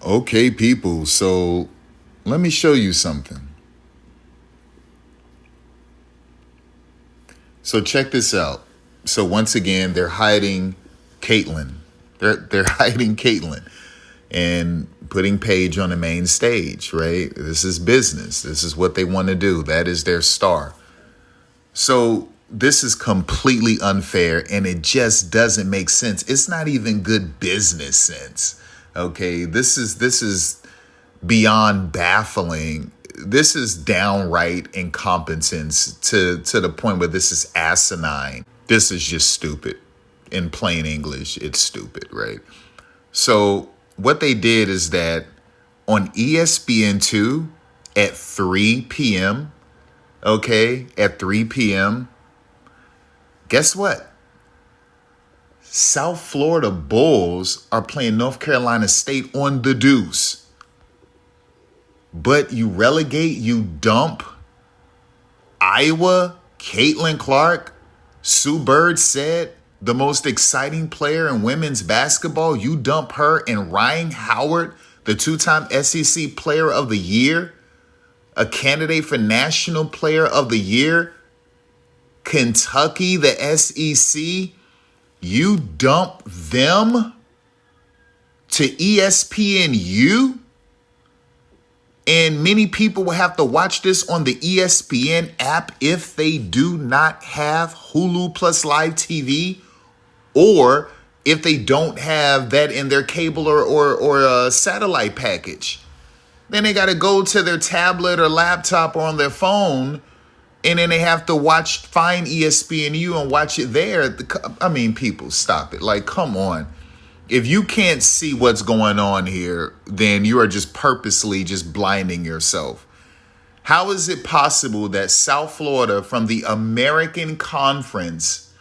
Okay, people, so let me show you something. So check this out. So once again, they're hiding Caitlyn. They're hiding Caitlyn and putting Paige on the main stage, right? This is business. This is what they want to do. That is their star. So this is completely unfair and it just doesn't make sense. It's not even good business sense. Okay, this is beyond baffling. This is downright incompetence to the point where this is asinine. This is just stupid. In plain English, it's stupid, right? So what they did is that on ESPN2 at 3 p.m., okay, at 3 p.m., guess what? South Florida Bulls are playing North Carolina State on the deuce. But you relegate, you dump Iowa, Caitlin Clark, Sue Bird said, the most exciting player in women's basketball. You dump her and Ryan Howard, the two-time SEC Player of the Year, a candidate for National Player of the Year, Kentucky, the SEC. You dump them to ESPNU? And many people will have to watch this on the ESPN app if they do not have Hulu plus live TV, or if they don't have that in their cable or satellite package. Then they got to go to their tablet or laptop or on their phone, and then they have to find ESPNU and watch it there. I mean, people, stop it. Like, come on. If you can't see what's going on here, then you are just purposely just blinding yourself. How is it possible that South Florida from the American Conference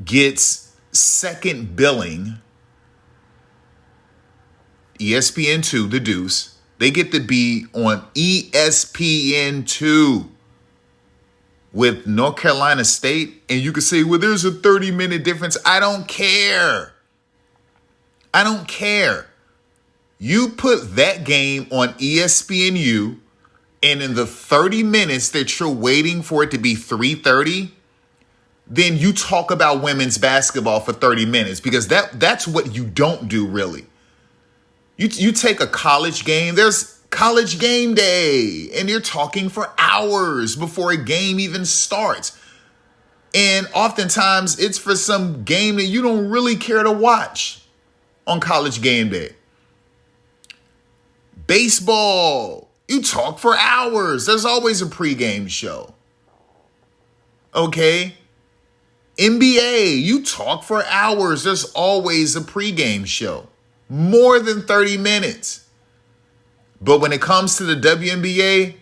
gets second billing, ESPN2, the deuce, they get to be on ESPN2 with North Carolina State, and you can say, well, there's a 30-minute difference. I don't care. I don't care. You put that game on ESPNU, and in the 30 minutes that you're waiting for it to be 3:30, then you talk about women's basketball for 30 minutes, because that's what you don't do, really. You take a college game, there's College Game Day, and you're talking for hours before a game even starts. And oftentimes it's for some game that you don't really care to watch on College Game Day. Baseball, you talk for hours. There's always a pregame show. Okay? NBA, you talk for hours. There's always a pregame show. More than 30 minutes. But when it comes to the WNBA,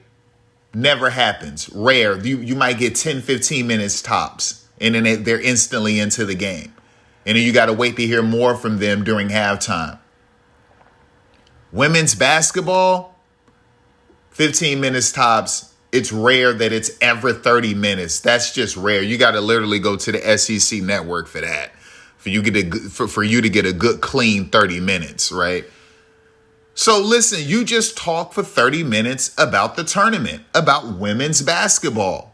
never happens. Rare. You might get 10, 15 minutes tops. And then they're instantly into the game. And then you got to wait to hear more from them during halftime. Women's basketball, 15 minutes tops. It's rare that it's ever 30 minutes. That's just rare. You got to literally go to the SEC network for that. For you to get a good, clean 30 minutes, right? So listen, you just talk for 30 minutes about the tournament, about women's basketball.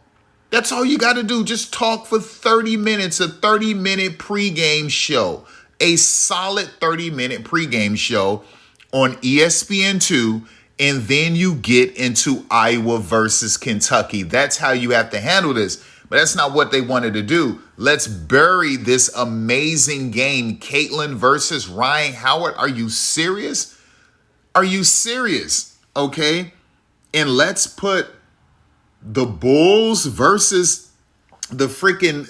That's all you got to do. Just talk for 30 minutes, a 30-minute pregame show, a solid 30-minute pregame show on ESPN2, and then you get into Iowa versus Kentucky. That's how you have to handle this. But that's not what they wanted to do. Let's bury this amazing game, Caitlin versus Ryan Howard. Are you serious? Are you serious? Okay. And let's put the Bulls versus the freaking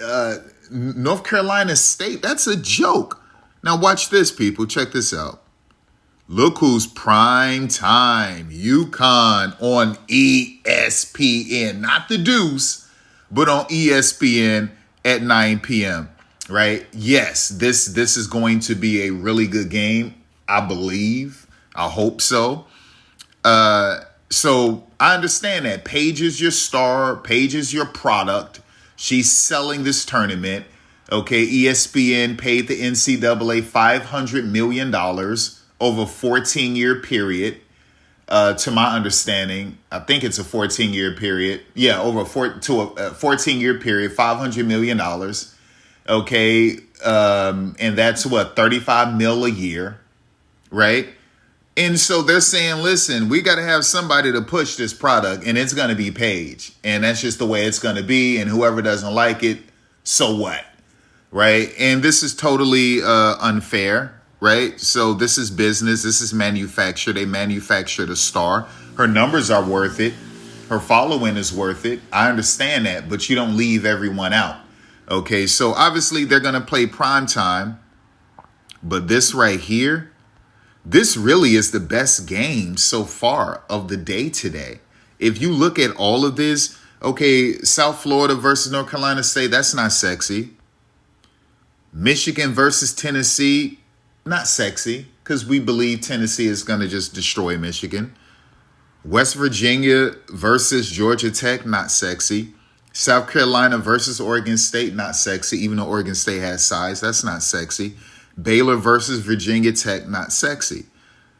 North Carolina State. That's a joke. Now watch this, people. Check this out. Look who's prime time. Uconn on ESPN. Not the deuce, but on ESPN at 9 p.m. Right? Yes, this is going to be a really good game. I believe. I hope so. So I understand that Paige is your star. Paige is your product. She's selling this tournament. Okay, ESPN paid the NCAA $500 million over a 14-year period. To my understanding, I think it's a 14-year period. Yeah, over a 14-year period, $500 million. Okay, and that's what, 35 mil a year, right? And so they're saying, listen, we got to have somebody to push this product, and it's going to be Paige. And that's just the way it's going to be. And whoever doesn't like it, so what? Right? And this is totally unfair, right? So this is business. This is manufacture. They manufactured a star. Her numbers are worth it. Her following is worth it. I understand that, but you don't leave everyone out. Okay, so obviously they're going to play prime time. But this right here, this really is the best game so far of the day today. If you look at all of this, okay, South Florida versus North Carolina State, that's not sexy. Michigan versus Tennessee, not sexy, because we believe Tennessee is going to just destroy Michigan. West Virginia versus Georgia Tech, not sexy. South Carolina versus Oregon State, not sexy, even though Oregon State has size, that's not sexy. Baylor versus Virginia Tech, not sexy.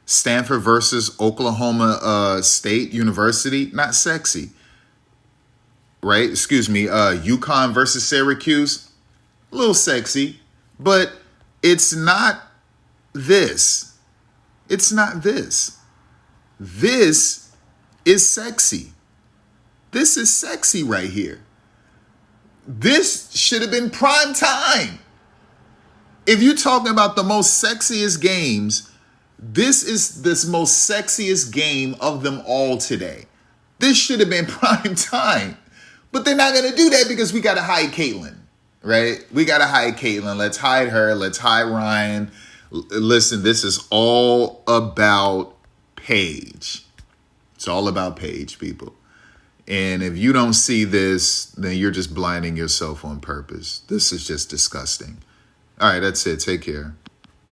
Stanford versus Oklahoma State University, not sexy. Right? Excuse me. Uconn versus Syracuse, a little sexy, but it's not this. It's not this. This is sexy. This is sexy right here. This should have been prime time. If you're talking about the most sexiest games, this is the most sexiest game of them all today. This should have been prime time. But they're not going to do that because we got to hide Caitlin, right? We got to hide Caitlin. Let's hide her. Let's hide Ryan. Listen, this is all about Paige. It's all about Paige, people. And if you don't see this, then you're just blinding yourself on purpose. This is just disgusting. All right, that's it. Take care.